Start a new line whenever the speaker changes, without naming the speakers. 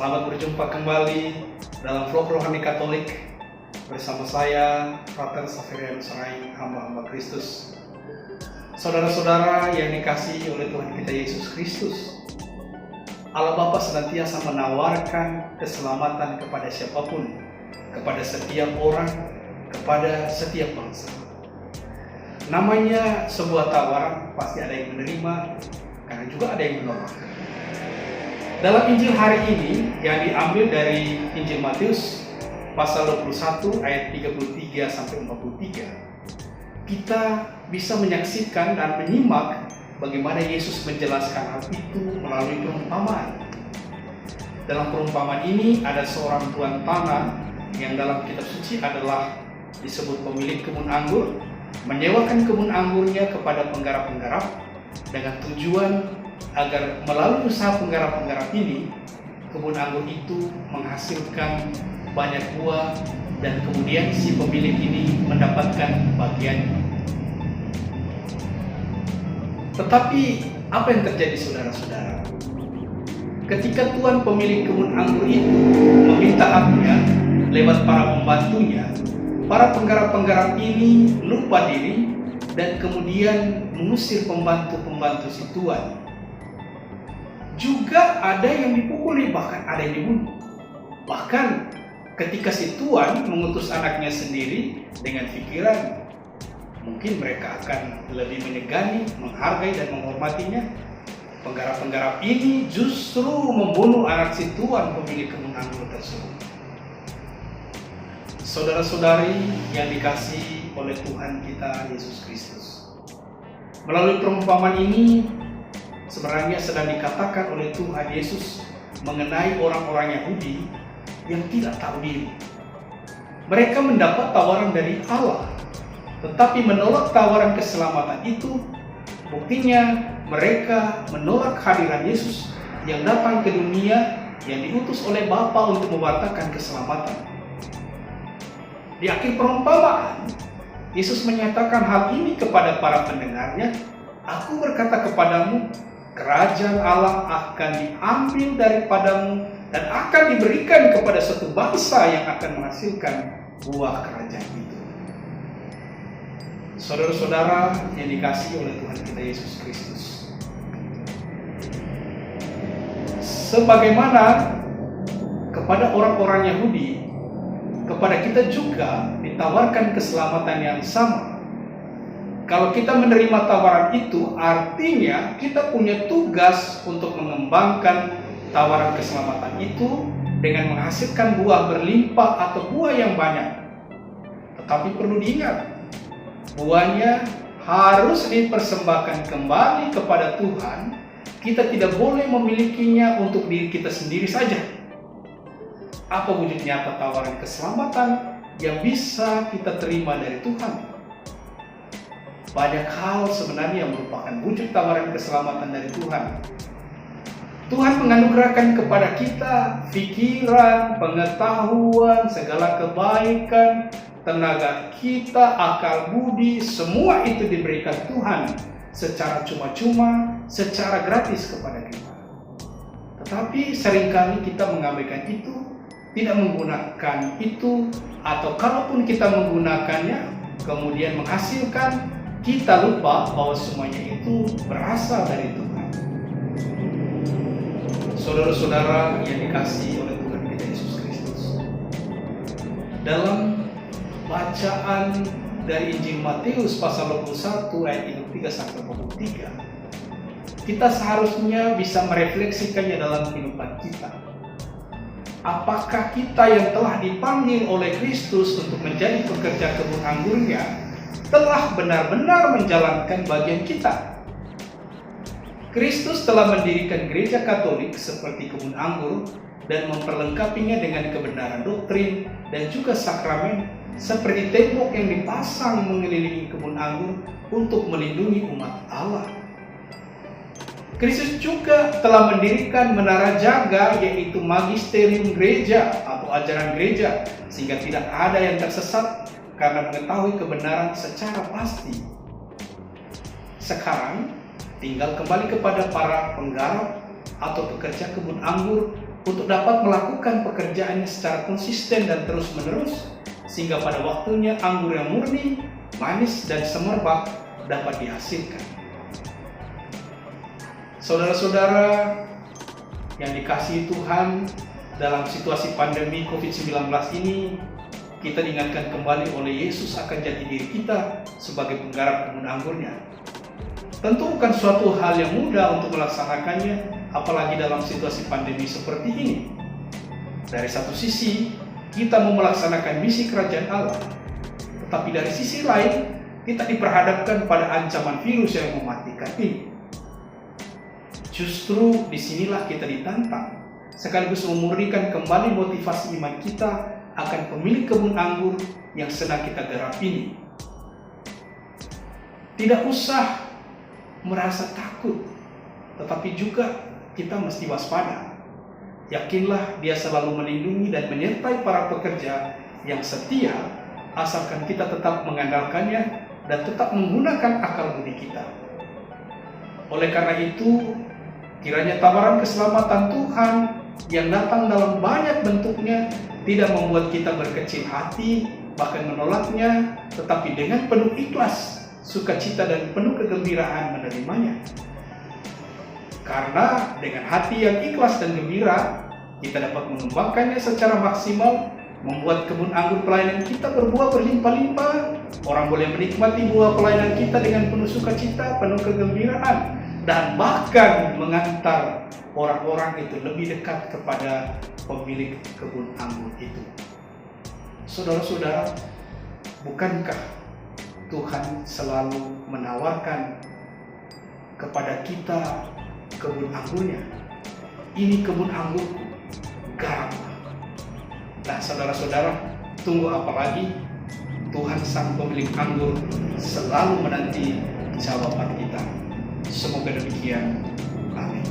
Selamat berjumpa kembali dalam vlog Rohani Katolik bersama saya, Frater Xaverianus Rai, hamba-hamba Kristus. Saudara-saudara yang dikasihi oleh Tuhan kita Yesus Kristus, Allah Bapa senantiasa menawarkan keselamatan kepada siapapun, kepada setiap orang, kepada setiap bangsa. Namanya sebuah tawaran, pasti ada yang menerima, karena juga ada yang menolak. Dalam Injil hari ini yang diambil dari Injil Matius pasal 21 ayat 33 sampai 43, kita bisa menyaksikan dan menyimak bagaimana Yesus menjelaskan hal itu melalui perumpamaan. Dalam perumpamaan ini ada seorang tuan tanah yang dalam kitab suci adalah disebut pemilik kebun anggur, menyewakan kebun anggurnya kepada penggarap-penggarap dengan tujuan agar melalui usaha penggarap-penggarap ini, kebun anggur itu menghasilkan banyak buah dan kemudian si pemilik ini mendapatkan bagiannya. Tetapi apa yang terjadi saudara-saudara? Ketika tuan pemilik kebun anggur itu meminta haknya lewat para pembantunya, para penggarap-penggarap ini lupa diri dan kemudian mengusir pembantu-pembantu si tuan. Juga ada yang dipukuli, bahkan ada yang dibunuh. Bahkan ketika si tuan mengutus anaknya sendiri dengan pikiran mungkin mereka akan lebih menyegani, menghargai dan menghormatinya, penggarap-penggarap ini justru membunuh anak si tuan pemilik kebun anggur tersebut. Saudara-saudari yang dikasihi oleh Tuhan kita Yesus Kristus, melalui perumpamaan ini sebenarnya sedang dikatakan oleh Tuhan Yesus mengenai orang-orang Yahudi yang tidak tahu diri. Mereka mendapat tawaran dari Allah, tetapi menolak tawaran keselamatan itu. Buktinya mereka menolak hadiran Yesus yang datang ke dunia, yang diutus oleh Bapa untuk mewartakan keselamatan. Di akhir perumpamaan, Yesus menyatakan hal ini kepada para pendengarnya, "Aku berkata kepadamu, kerajaan Allah akan diambil daripadamu dan akan diberikan kepada suatu bangsa yang akan menghasilkan buah kerajaan itu." Saudara-saudara yang dikasihi oleh Tuhan kita Yesus Kristus, sebagaimana kepada orang-orang Yahudi, kepada kita juga ditawarkan keselamatan yang sama. Kalau kita menerima tawaran itu, artinya kita punya tugas untuk mengembangkan tawaran keselamatan itu dengan menghasilkan buah berlimpah atau buah yang banyak. Tetapi perlu diingat, buahnya harus dipersembahkan kembali kepada Tuhan. Kita tidak boleh memilikinya untuk diri kita sendiri saja. Apa wujud nyata tawaran keselamatan yang bisa kita terima dari Tuhan? Banyak hal sebenarnya yang merupakan wujud tawaran keselamatan dari Tuhan. Tuhan menganugerahkan kepada kita pikiran, pengetahuan, segala kebaikan, tenaga kita, akal budi, semua itu diberikan Tuhan secara cuma-cuma, secara gratis kepada kita. Tetapi seringkali kita mengabaikan itu, tidak menggunakan itu, atau kalaupun kita menggunakannya, kemudian menghasilkan, kita lupa bahwa semuanya itu berasal dari Tuhan. Saudara-saudara yang dikasihi oleh Tuhan kita Yesus Kristus, dalam bacaan dari Injil Matius pasal 21 ayat 33 sampai 43, kita seharusnya bisa merefleksikannya dalam kehidupan kita. Apakah kita yang telah dipanggil oleh Kristus untuk menjadi pekerja kebun anggurnya telah benar-benar menjalankan bagian kita? Kristus telah mendirikan gereja Katolik seperti kebun anggur dan memperlengkapinya dengan kebenaran doktrin dan juga sakramen seperti tembok yang dipasang mengelilingi kebun anggur untuk melindungi umat Allah. Kristus juga telah mendirikan menara jaga, yaitu magisterium gereja atau ajaran gereja, sehingga tidak ada yang tersesat karena mengetahui kebenaran secara pasti. Sekarang tinggal kembali kepada para penggarap atau pekerja kebun anggur untuk dapat melakukan pekerjaannya secara konsisten dan terus-menerus, sehingga pada waktunya anggur yang murni, manis, dan semerbak dapat dihasilkan. Saudara-saudara yang dikasihi Tuhan, dalam situasi pandemi COVID-19 ini, kita diingatkan kembali oleh Yesus akan jati diri kita sebagai penggarap kebun anggurnya. Tentu bukan suatu hal yang mudah untuk melaksanakannya, apalagi dalam situasi pandemi seperti ini. Dari satu sisi, kita mau melaksanakan misi kerajaan Allah, tetapi dari sisi lain, kita diperhadapkan pada ancaman virus yang mematikan ini. Justru disinilah kita ditantang, sekaligus memurnikan kembali motivasi iman kita akan pemilik kebun anggur yang sedang kita garap ini. Tidak usah merasa takut, tetapi juga kita mesti waspada. Yakinlah Dia selalu melindungi dan menyertai para pekerja yang setia, asalkan kita tetap mengandalkannya dan tetap menggunakan akal budi kita. Oleh karena itu, kiranya tawaran keselamatan Tuhan yang datang dalam banyak bentuknya tidak membuat kita berkecil hati, bahkan menolaknya, tetapi dengan penuh ikhlas, sukacita dan penuh kegembiraan menerimanya. Karena dengan hati yang ikhlas dan gembira, kita dapat mengembangkannya secara maksimal, membuat kebun anggur pelayanan kita berbuah berlimpah-limpah. Orang boleh menikmati buah pelayanan kita dengan penuh sukacita, penuh kegembiraan, dan bahkan mengantar orang-orang itu lebih dekat kepada pemilik kebun anggur itu. Saudara-saudara, bukankah Tuhan selalu menawarkan kepada kita kebun anggurnya? Ini kebun anggurku, garaplah. Nah, saudara-saudara, tunggu apa lagi? Tuhan sang pemilik anggur selalu menanti jawaban kita. Semoga demikian. Amin.